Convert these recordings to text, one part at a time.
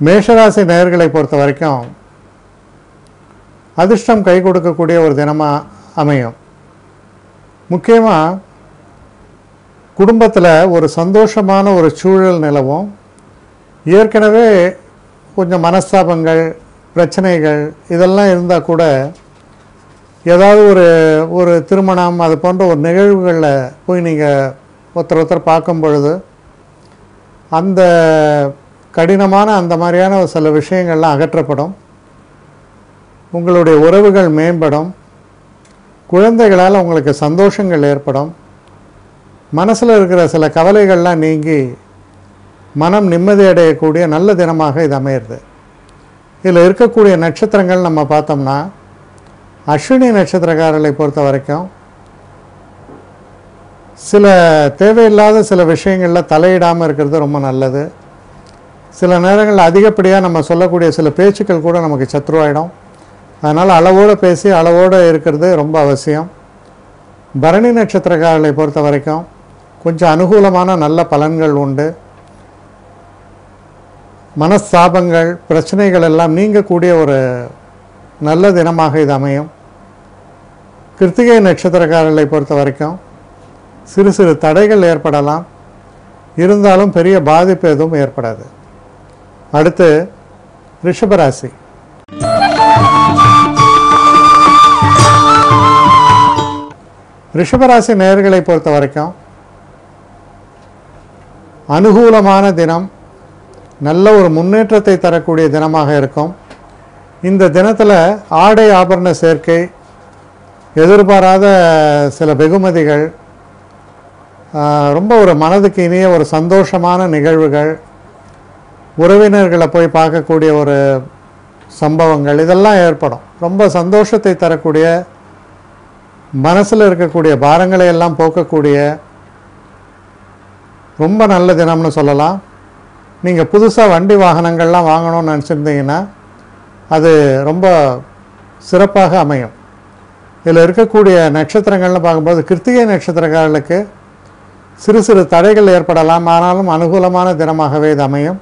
மேஷராசி நேயர்களை பொறுத்த வரைக்கும் அதிர்ஷ்டம் கை கொடுக்கக்கூடிய ஒரு தினமாக அமையும். முக்கியமாக குடும்பத்தில் ஒரு சந்தோஷமான ஒரு சூழல் நிலவும். ஏற்கனவே கொஞ்சம் மனஸ்தாபங்கள், பிரச்சனைகள் இதெல்லாம் இருந்தால் கூட ஏதாவது ஒரு திருமணம் அது போன்ற ஒரு நிகழ்வுகளில் போய் நீங்கள் ஒருத்தர் பார்க்கும் பொழுது அந்த கடினமான அந்த மாதிரியான சில விஷயங்கள்லாம் அகற்றப்படும். உங்களுடைய உறவுகள் மேம்படும். குழந்தைகளால் உங்களுக்கு சந்தோஷங்கள் ஏற்படும். மனசில் இருக்கிற சில கவலைகள்லாம் நீங்கி மனம் நிம்மதி அடையக்கூடிய நல்ல தினமாக இது அமையிறது. இதில் இருக்கக்கூடிய நட்சத்திரங்கள் நம்ம பார்த்தோம்னா அஸ்வினி நட்சத்திரக்காரர்களை பொறுத்த வரைக்கும் சில தேவையில்லாத சில விஷயங்களில் தலையிடாமல் இருக்கிறது ரொம்ப நல்லது. சில நேரங்களில் அதிகப்படியாக நம்ம சொல்லக்கூடிய சில பேச்சுக்கள் கூட நமக்கு சத்ருவாயிடும். அதனால் அளவோடு பேசி அளவோடு இருக்கிறது ரொம்ப அவசியம். பரணி நட்சத்திரக்காரர்களை பொறுத்த வரைக்கும் கொஞ்சம் அனுகூலமான நல்ல பலன்கள் உண்டு. மனஸ்தாபங்கள், பிரச்சனைகள் எல்லாம் நீங்கக்கூடிய ஒரு நல்ல தினமாக இது அமையும். கிருத்திகை நட்சத்திரக்காரர்களை பொறுத்த வரைக்கும் சிறு சிறு தடைகள் ஏற்படலாம். இருந்தாலும் பெரிய பாதிப்பு எதுவும் ஏற்படாது. அடுத்து ரிஷபராசி. ரிஷபராசி நேயர்களை பொறுத்த வரைக்கும் அனுகூலமான தினம், நல்ல ஒரு முன்னேற்றத்தை தரக்கூடிய தினமாக இருக்கும். இந்த தினத்தில் ஆடை ஆபரண சேர்க்கை, எதிர்பாராத சில வெகுமதிகள், ரொம்ப ஒரு மனதுக்கு இனிய ஒரு சந்தோஷமான நிகழ்வுகள், உறவினர்களை போய் பார்க்கக்கூடிய ஒரு சம்பவங்கள் இதெல்லாம் ஏற்படும். ரொம்ப சந்தோஷத்தை தரக்கூடிய, மனசில் இருக்கக்கூடிய பாரங்களை எல்லாம் போக்கக்கூடிய ரொம்ப நல்ல தினம்னு சொல்லலாம். நீங்கள் புதுசாக வண்டி வாகனங்கள்லாம் வாங்கணும்னு நினச்சிருந்தீங்கன்னா அது ரொம்ப சிறப்பாக அமையும். இதில் இருக்கக்கூடிய நட்சத்திரங்கள்னு பார்க்கும்போது கிருத்திகை நட்சத்திரக்காரர்களுக்கு சிறு சிறு தடைகள் ஏற்படலாம். ஆனாலும் அனுகூலமான தினமாகவே இது அமையும்.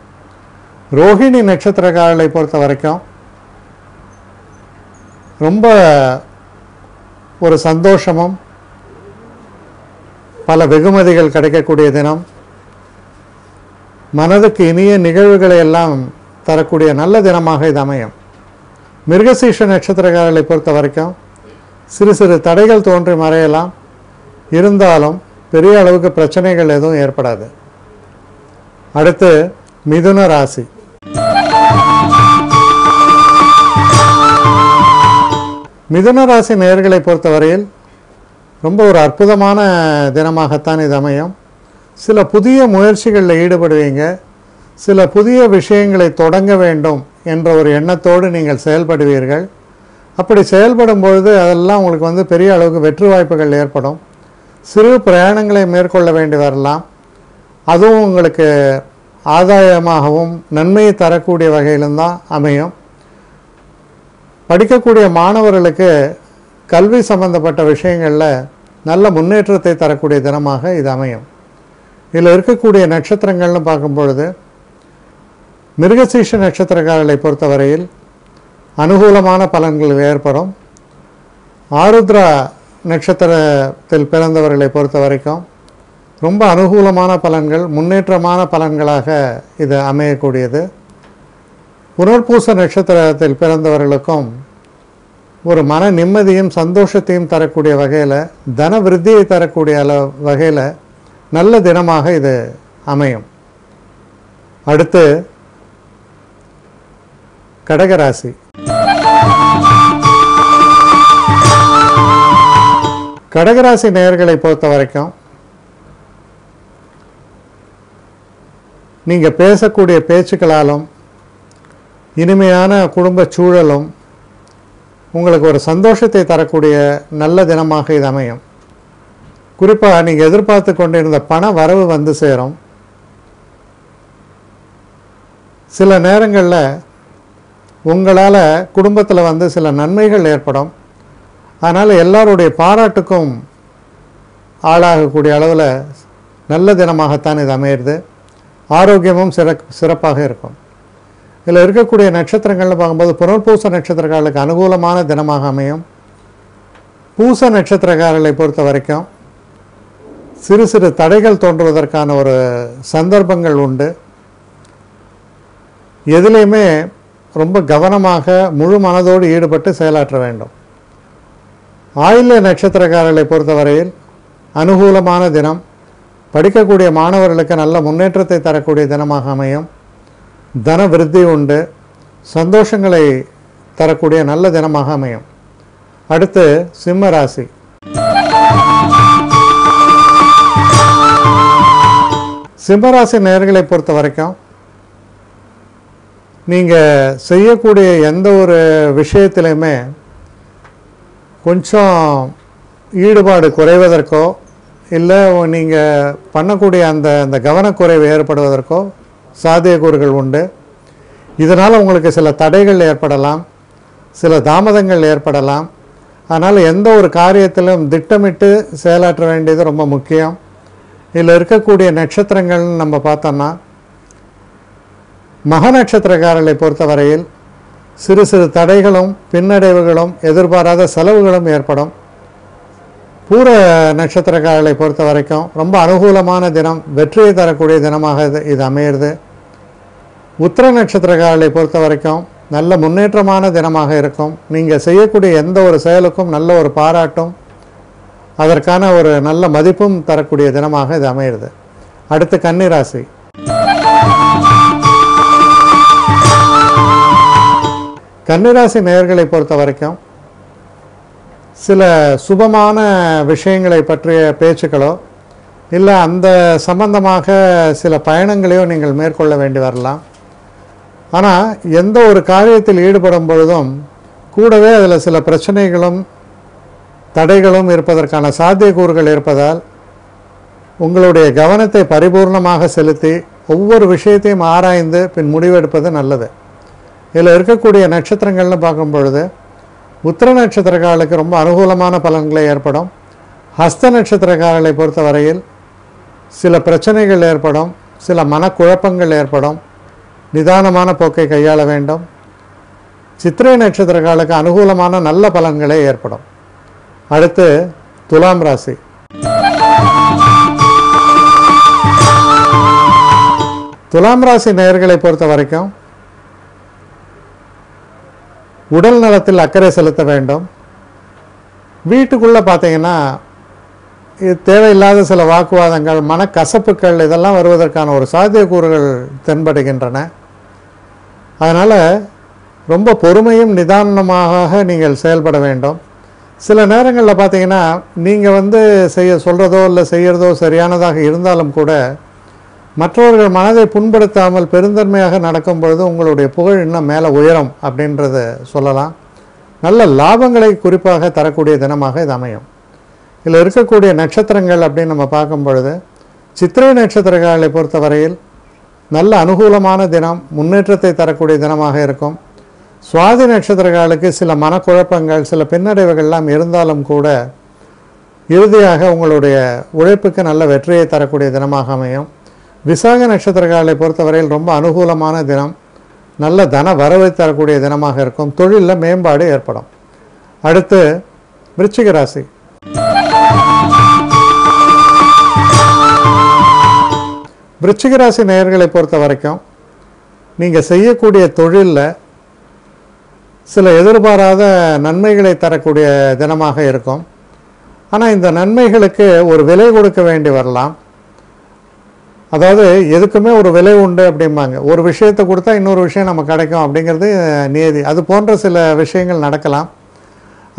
ரோஹிணி நட்சத்திரக்காரர்களை பொறுத்த வரைக்கும் ரொம்ப ஒரு சந்தோஷமும் பல வெகுமதிகள் கிடைக்கக்கூடிய தினம், மனதுக்கு இனிய நிகழ்வுகளை எல்லாம் தரக்கூடிய நல்ல தினமாக இது அமையும். மிருகசீஷ நட்சத்திரக்காரர்களை பொறுத்த வரைக்கும் சிறு சிறு தடைகள் தோன்றி மறையலாம். இருந்தாலும் பெரிய அளவுக்கு பிரச்சனைகள் எதுவும் ஏற்படாது. அடுத்து மிதுன ராசி. மிதுன ராசி நேயர்களை பொறுத்தவரையில் ரொம்ப ஒரு அற்புதமான தினமாகத்தான் இது அமையும். சில புதிய முயற்சிகளில் ஈடுபடுவீங்க. சில புதிய விஷயங்களை தொடங்க வேண்டும் என்ற ஒரு எண்ணத்தோடு நீங்கள் செயல்படுவீர்கள். அப்படி செயல்படும் பொழுது அதெல்லாம் உங்களுக்கு பெரிய அளவுக்கு வெற்றி வாய்ப்புகள் ஏற்படும். சிறு பிரயாணங்களை மேற்கொள்ள வேண்டி வரலாம். அதுவும் உங்களுக்கு ஆதாயமாகவும் நன்மையை தரக்கூடிய வகையிலும் தான் அமையும். படிக்கக்கூடிய மாணவர்களுக்கு கல்வி சம்பந்தப்பட்ட விஷயங்களில் நல்ல முன்னேற்றத்தை தரக்கூடிய தினமாக இது அமையும். இதில் இருக்கக்கூடிய நட்சத்திரங்கள்னு பார்க்கும் பொழுது மிருகசீஷ நட்சத்திரக்காரர்களை பொறுத்தவரையில் அனுகூலமான பலன்கள் ஏற்படும். ஆருத்ரா நட்சத்திரத்தில் பிறந்தவர்களை பொறுத்த வரைக்கும் ரொம்ப அனுகூலமான பலன்கள், முன்னேற்றமான பலன்களாக இது அமையக்கூடியது. புனர்பூச நட்சத்திரத்தில் பிறந்தவர்களுக்கும் ஒரு மன நிம்மதியும் சந்தோஷத்தையும் தரக்கூடிய வகையில், தன விருத்தியை தரக்கூடிய வகையில் நல்ல தினமாக இது அமையும். அடுத்து கடகராசி. கடகராசி நேயர்களை பொறுத்த வரைக்கும் நீங்கள் பேசக்கூடிய பேச்சுக்களாலும் இனிமையான குடும்ப சூழலும் உங்களுக்கு ஒரு சந்தோஷத்தை தரக்கூடிய நல்ல தினமாக இது அமையும். குறிப்பாக நீங்கள் எதிர்பார்த்து கொண்டிருந்த பண வரவு வந்து சேரும். சில நேரங்களில் உங்களால் குடும்பத்தில் சில நன்மைகள் ஏற்படும். அதனால் எல்லாருடைய பாராட்டுக்கும் ஆளாகக்கூடிய அளவில் நல்ல தினமாகத்தான் இது அமையிறது. ஆரோக்கியமும் சிறப்பாக இருக்கும். இதில் இருக்கக்கூடிய நட்சத்திரங்கள்னு பார்க்கும்போது புனர்பூச நட்சத்திரக்காரர்களுக்கு அனுகூலமான தினமாக அமையும். பூச நட்சத்திரக்காரர்களை பொறுத்த வரைக்கும் சிறு சிறு தடைகள் தோன்றுவதற்கான ஒரு சந்தர்ப்பங்கள் உண்டு. எதிலையுமே ரொம்ப கவனமாக முழு மனதோடு ஈடுபட்டு செயலாற்ற வேண்டும். ஆயில்ய நட்சத்திரக்காரர்களை பொறுத்தவரையில் அனுகூலமான தினம். படிக்கக்கூடிய மாணவர்களுக்கு நல்ல முன்னேற்றத்தை தரக்கூடிய தினமாக அமையும். தன விருத்தி உண்டு. சந்தோஷங்களை தரக்கூடிய நல்ல தினமாக அமையும். அடுத்து சிம்ம ராசி. சிம்மராசி நேயர்களை பொறுத்த வரைக்கும் நீங்கள் செய்யக்கூடிய எந்த ஒரு விஷயத்திலையுமே கொஞ்சம் ஈடுபாடு குறைவதற்கோ இல்லை நீங்கள் பண்ணக்கூடிய அந்த கவனக்குறைவு ஏற்படுவதற்கோ சாத்தியக்கூறுகள் உண்டு. இதனால் உங்களுக்கு சில தடைகள் ஏற்படலாம், சில தாமதங்கள் ஏற்படலாம். அதனால் எந்த ஒரு காரியத்திலும் திட்டமிட்டு செயலாற்ற வேண்டியது ரொம்ப முக்கியம். இதில் இருக்கக்கூடிய நட்சத்திரங்கள்னு நம்ம பார்த்தோம்னா மக நட்சத்திரக்காரர்களை பொறுத்தவரையில் சிறு சிறு தடைகளும் பின்னடைவுகளும் எதிர்பாராத செலவுகளும் ஏற்படும். பூர நட்சத்திரக்காரர்களை பொறுத்த வரைக்கும் ரொம்ப அனுகூலமான தினம், வெற்றியை தரக்கூடிய தினமாக இது அமையிறது. உத்திர நட்சத்திரக்காரர்களை பொறுத்த வரைக்கும் நல்ல முன்னேற்றமான தினமாக இருக்கும். நீங்கள் செய்யக்கூடிய எந்த ஒரு செயலுக்கும் நல்ல ஒரு பாராட்டும் அதற்கான ஒரு நல்ல மதிப்பும் தரக்கூடிய தினமாக இது அமையிறது. அடுத்து கன்னிராசி. கன்னிராசி நேயர்களை பொறுத்த வரைக்கும் சில சுபமான விஷயங்களை பற்றிய பேச்சுக்களோ இல்லை அந்த சம்பந்தமாக சில பயணங்களையோ நீங்கள் மேற்கொள்ள வேண்டி வரலாம். ஆனால் எந்த ஒரு காரியத்தில் ஈடுபடும் பொழுதும் கூடவே அதில் சில பிரச்சனைகளும் தடைகளும் இருப்பதற்கான சாத்தியக்கூறுகள் இருப்பதால் உங்களுடைய கவனத்தை பரிபூர்ணமாக செலுத்தி ஒவ்வொரு விஷயத்தையும் ஆராய்ந்து பின் முடிவெடுப்பது நல்லது. இதில் இருக்கக்கூடிய நட்சத்திரங்கள்னு பார்க்கும் பொழுது உத்திர நட்சத்திரக்காரர்களுக்கு ரொம்ப அனுகூலமான பலன்களை ஏற்படும். ஹஸ்த நட்சத்திரக்காரர்களை பொறுத்த வரையில் சில பிரச்சனைகள் ஏற்படும், சில மனக்குழப்பங்கள் ஏற்படும். நிதானமான போக்கை கையாள வேண்டும். சித்திரை நட்சத்திரக்காரர்களுக்கு அனுகூலமான நல்ல பலன்களே ஏற்படும். அடுத்து துலாம் ராசி. துலாம் ராசி நேயர்களை பொறுத்த வரைக்கும் உடல் நலத்தில் அக்கறை செலுத்த வேண்டும். வீட்டுக்குள்ளே பார்த்தீங்கன்னா இது தேவையில்லாத சில வாக்குவாதங்கள், மனக்கசப்புகள் இதெல்லாம் வருவதற்கான ஒரு சாத்தியக்கூறுகள் தென்படுகின்றன. அதனால் ரொம்ப பொறுமையும் நிதானமாக நீங்கள் செயல்பட வேண்டும். சில நேரங்களில் பார்த்தீங்கன்னா நீங்கள் சொல்கிறதோ இல்லை செய்கிறதோ சரியானதாக இருந்தாலும் கூட மற்றவர்கள் மனதை புண்படுத்தாமல் பெருந்தன்மையாக நடக்கும் பொழுது உங்களுடைய புகழ் இன்னும் மேலே உயரும் அப்படின்றத சொல்லலாம். நல்ல லாபங்களை குறிப்பாக தரக்கூடிய தினமாக இது அமையும். இதில் இருக்கக்கூடிய நட்சத்திரங்கள் அப்படின்னு நம்ம பார்க்கும் பொழுது சித்திரை நட்சத்திரக்காரர்களை பொறுத்தவரையில் நல்ல அனுகூலமான தினம், முன்னேற்றத்தை தரக்கூடிய தினமாக இருக்கும். சுவாதி நட்சத்திரக்காரர்களுக்கு சில மனக்குழப்பங்கள், சில பின்னடைவுகள்லாம் இருந்தாலும் கூட இறுதியாக உங்களுடைய உழைப்புக்கு நல்ல வெற்றியை தரக்கூடிய தினமாக அமையும். விசாக நட்சத்திரக்காரர்களை பொறுத்தவரையில் ரொம்ப அனுகூலமான தினம், நல்ல தன வரவை தரக்கூடிய தினமாக இருக்கும். தொழிலில் மேம்பாடு ஏற்படும். அடுத்து விருச்சிக ராசி. விருச்சிக ராசி நேயர்களை பொறுத்த வரைக்கும் நீங்கள் செய்யக்கூடிய தொழிலில் சில எதிர்பாராத நன்மைகளை தரக்கூடிய தினமாக இருக்கும். ஆனால் இந்த நன்மைகளுக்கு ஒரு விலை கொடுக்க வேண்டி வரலாம். அதாவது எதுக்குமே ஒரு விலை உண்டு அப்படிம்பாங்க. ஒரு விஷயத்தை கொடுத்தா இன்னொரு விஷயம் நம்ம கிடைக்கும் அப்படிங்கிறது நியதி. அது போன்ற சில விஷயங்கள் நடக்கலாம்.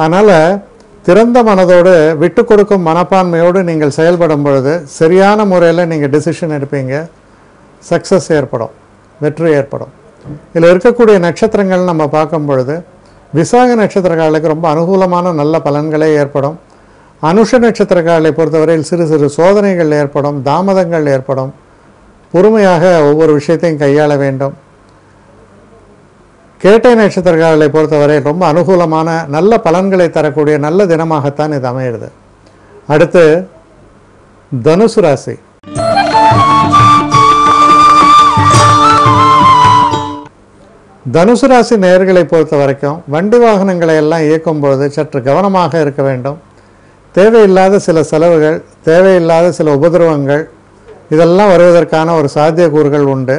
அதனால் திறந்த மனதோடு விட்டு கொடுக்கும் மனப்பான்மையோடு நீங்கள் செயல்படும் பொழுது சரியான முறையில் நீங்கள் டிசிஷன் எடுப்பீங்க. சக்ஸஸ் ஏற்படும், வெற்றி ஏற்படும். இதில் இருக்கக்கூடிய நட்சத்திரங்கள் நம்ம பார்க்கும் பொழுது விசாக நட்சத்திரக்காரர்களுக்கு ரொம்ப அனுகூலமான நல்ல பலன்களே ஏற்படும். அனுஷ நட்சத்திரக்காரர்களை பொறுத்தவரையில் சிறு சிறு சோதனைகள் ஏற்படும், தாமதங்கள் ஏற்படும். பொறுமையாக ஒவ்வொரு விஷயத்தையும் கையாள வேண்டும். கேட்டை நட்சத்திரக்காரர்களை பொறுத்தவரை ரொம்ப அனுகூலமான நல்ல பலன்களை தரக்கூடிய நல்ல தினமாகத்தான் இது அமையிறது. அடுத்து தனுசு ராசி. தனுசு ராசி நேயர்களை பொறுத்த வரைக்கும் வண்டி வாகனங்களை எல்லாம் இயக்கும்பொழுது சற்று கவனமாக இருக்க வேண்டும். தேவையில்லாத சில செலவுகள், தேவையில்லாத சில உபதிரவங்கள் இதெல்லாம் வருவதற்கான ஒரு சாத்தியக்கூறுகள் உண்டு.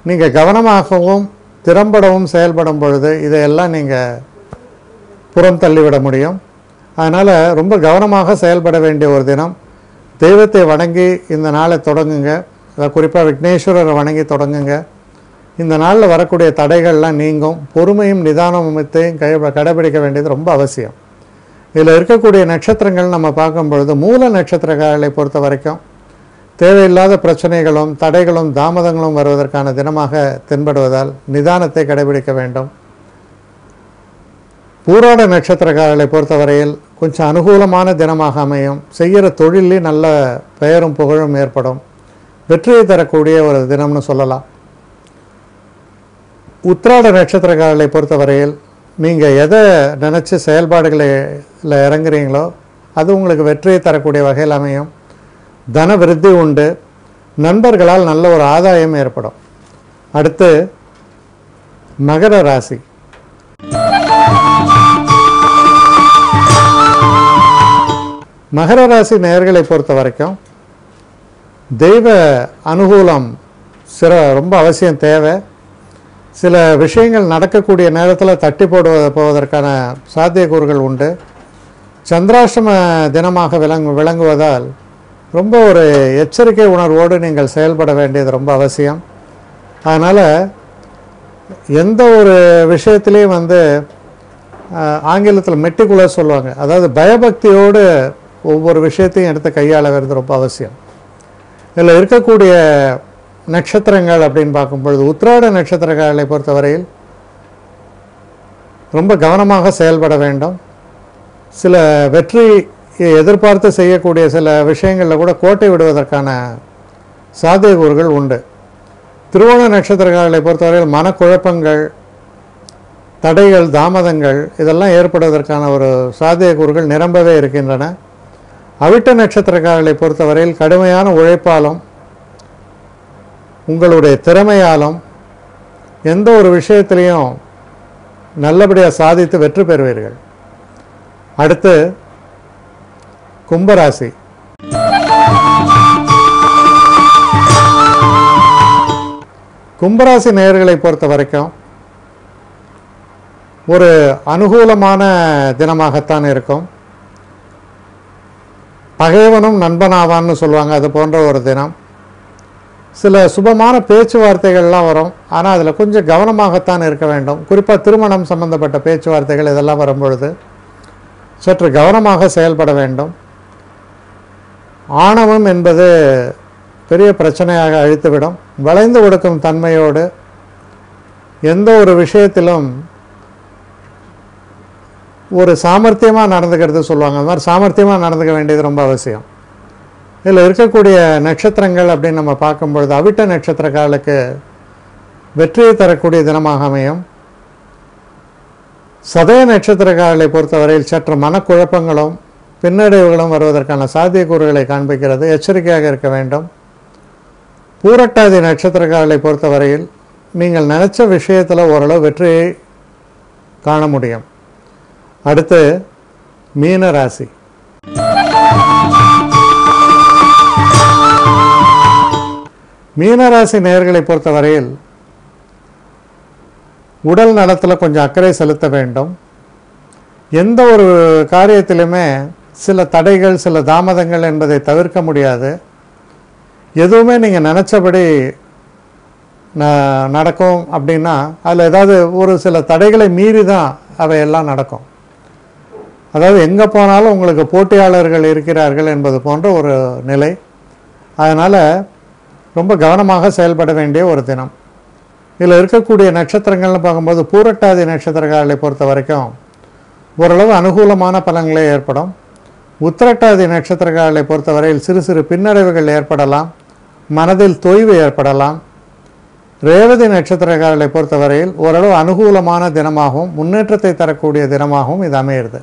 நீங்கள் கவனமாகவும் திறம்படவும் செயல்படும் பொழுது இதையெல்லாம் நீங்கள் புறம் தள்ளிவிட முடியும். அதனால் ரொம்ப கவனமாக செயல்பட வேண்டிய ஒரு தினம். தெய்வத்தை வணங்கி இந்த நாளை தொடங்குங்க. குறிப்பாக விக்னேஸ்வரரை வணங்கி தொடங்குங்க. இந்த நாளில் வரக்கூடிய தடைகள்லாம் நீங்கும். பொறுமையும் நிதானத்தையும் கடைபிடிக்க வேண்டியது ரொம்ப அவசியம். இதில் இருக்கக்கூடிய நட்சத்திரங்கள் நம்ம பார்க்கும் பொழுது மூல நட்சத்திரக்காரர்களை பொறுத்த வரைக்கும் தேவையில்லாத பிரச்சனைகளும் தடைகளும் தாமதங்களும் வருவதற்கான தினமாக தென்படுவதால் நிதானத்தை கடைபிடிக்க வேண்டும். பூராட நட்சத்திரக்காரர்களை பொறுத்தவரையில் கொஞ்சம் அனுகூலமான தினமாக அமையும். செய்கிற தொழிலே நல்ல பெயரும் புகழும் ஏற்படும். வெற்றியை தரக்கூடிய ஒரு தினம்னு சொல்லலாம். உத்திராட நட்சத்திரக்காரர்களை பொறுத்தவரையில் நீங்கள் எதை நினச்சி செயல்பாடுகளில் இறங்குறீங்களோ அது உங்களுக்கு வெற்றியை தரக்கூடிய வகையில் அமையும். தன விருத்தி உண்டு. நண்பர்களால் நல்ல ஒரு ஆதாயம் ஏற்படும். அடுத்து மகர ராசி. மகர ராசி நேயர்களை பொறுத்த வரைக்கும் தெய்வ அனுகூலம் ரொம்ப அவசியம் தேவை. சில விஷயங்கள் நடக்கக்கூடிய நேரத்தில் தட்டி போவதற்கான சாத்தியக்கூறுகள் உண்டு. சந்திராஷ்டம தினமாக விளங்குவதால் ரொம்ப ஒரு எச்சரிக்கை உணர்வோடு நீங்கள் செயல்பட வேண்டியது ரொம்ப அவசியம். அதனால் எந்த ஒரு விஷயத்துலேயும் ஆங்கிலத்தில் மெட்டிகுலஸ் சொல்லுவாங்க, அதாவது பயபக்தியோடு ஒவ்வொரு விஷயத்தையும் எடுத்து கையாள வேண்டியது ரொம்ப அவசியம். இதில் இருக்கக்கூடிய நட்சத்திரங்கள் அப்படின்னு பார்க்கும்பொழுது உத்திராட நட்சத்திரக்காரர்களை பொறுத்தவரையில் ரொம்ப கவனமாக செயல்பட வேண்டும். சில வெற்றி எதிர்பார்த்து செய்யக்கூடிய சில விஷயங்களில் கூட கோட்டை விடுவதற்கான சாத்தியக்கூறுகள் உண்டு. திருவோண நட்சத்திரக்காரர்களை பொறுத்தவரையில் மனக்குழப்பங்கள், தடைகள், தாமதங்கள் இதெல்லாம் ஏற்படுவதற்கான ஒரு சாத்தியக்கூறுகள் நிரம்பவே இருக்கின்றன. அவிட்ட நட்சத்திரக்காரர்களை பொறுத்தவரையில் கடுமையான உழைப்பாலும் உங்களுடைய திறமையாலும் எந்த ஒரு விஷயத்திலையும் நல்லபடியாக சாதித்து வெற்றி பெறுவீர்கள். அடுத்து கும்பராசி. கும்பராசி நேயர்களை பொறுத்த வரைக்கும் ஒரு அனுகூலமான தினமாகத்தான் இருக்கும். பகைவனும் நண்பனாவான்னு சொல்லுவாங்க, அது போன்ற ஒரு தினம். சில சுபமான பேச்சுவார்த்தைகள்லாம் வரும். ஆனால் அதில் கொஞ்சம் கவனமாகத்தான் இருக்க வேண்டும். குறிப்பாக திருமணம் சம்பந்தப்பட்ட பேச்சுவார்த்தைகள் இதெல்லாம் வரும்பொழுது சற்று கவனமாக செயல்பட வேண்டும். ஆணவம் என்பது பெரிய பிரச்சனையாக அழித்துவிடும். வளைந்து கொடுக்கும் தன்மையோடு எந்த ஒரு விஷயத்திலும் ஒரு சாமர்த்தியமாக நடந்துக்கிறது சொல்லுவாங்க. அது மாதிரி சாமர்த்தியமாக நடந்துக்க வேண்டியது ரொம்ப அவசியம். இதில் இருக்கக்கூடிய நட்சத்திரங்கள் அப்படின்னு நம்ம பார்க்கும்பொழுது அவிட்ட நட்சத்திரக்காரர்களுக்கு வெற்றியை தரக்கூடிய தினமாக அமையும். சதய நட்சத்திரக்காரர்களை பொறுத்தவரையில் சற்று மனக்குழப்பங்களும் பின்னடைவுகளும் வருவதற்கான சாத்தியக்கூறுகளை காண்பிக்கிறது. எச்சரிக்கையாக இருக்க வேண்டும். பூரட்டாதி நட்சத்திரக்காரர்களை பொறுத்தவரையில் நீங்கள் நினைச்ச விஷயத்தில் ஓரளவு வெற்றியை காண முடியும். அடுத்து மீன ராசி. மீனராசி நேயர்களை பொறுத்தவரையில் உடல் நலத்தில் கொஞ்சம் அக்கறை செலுத்த வேண்டும். எந்த ஒரு காரியத்திலுமே சில தடைகள், சில தாமதங்கள் என்பதை தவிர்க்க முடியாது. எதுவுமே நீங்கள் நினச்சபடி நடக்கும் அப்படின்னா அதில் ஏதாவது ஒரு சில தடைகளை மீறி தான் அவையெல்லாம் நடக்கும். அதாவது எங்கே போனாலும் உங்களுக்கு போட்டியாளர்கள் இருக்கிறார்கள் என்பது போன்ற ஒரு நிலை. அதனால் ரொம்ப கவனமாக செயல்பட வேண்டிய ஒரு தினம். இதில் இருக்கக்கூடிய நட்சத்திரங்கள்னு பார்க்கும்போது பூரட்டாதி நட்சத்திரக்காரர்களை பொறுத்த வரைக்கும் ஓரளவு அனுகூலமான பலன்களே ஏற்படும். உத்திரட்டாதி நட்சத்திரக்காரர்களை பொறுத்தவரையில் சிறு சிறு பின்னடைவுகள் ஏற்படலாம், மனதில் தொய்வு ஏற்படலாம். ரேவதி நட்சத்திரக்காரர்களை பொறுத்தவரையில் ஓரளவு அனுகூலமான தினமாகவும் முன்னேற்றத்தை தரக்கூடிய தினமாகவும் இது அமையிறது.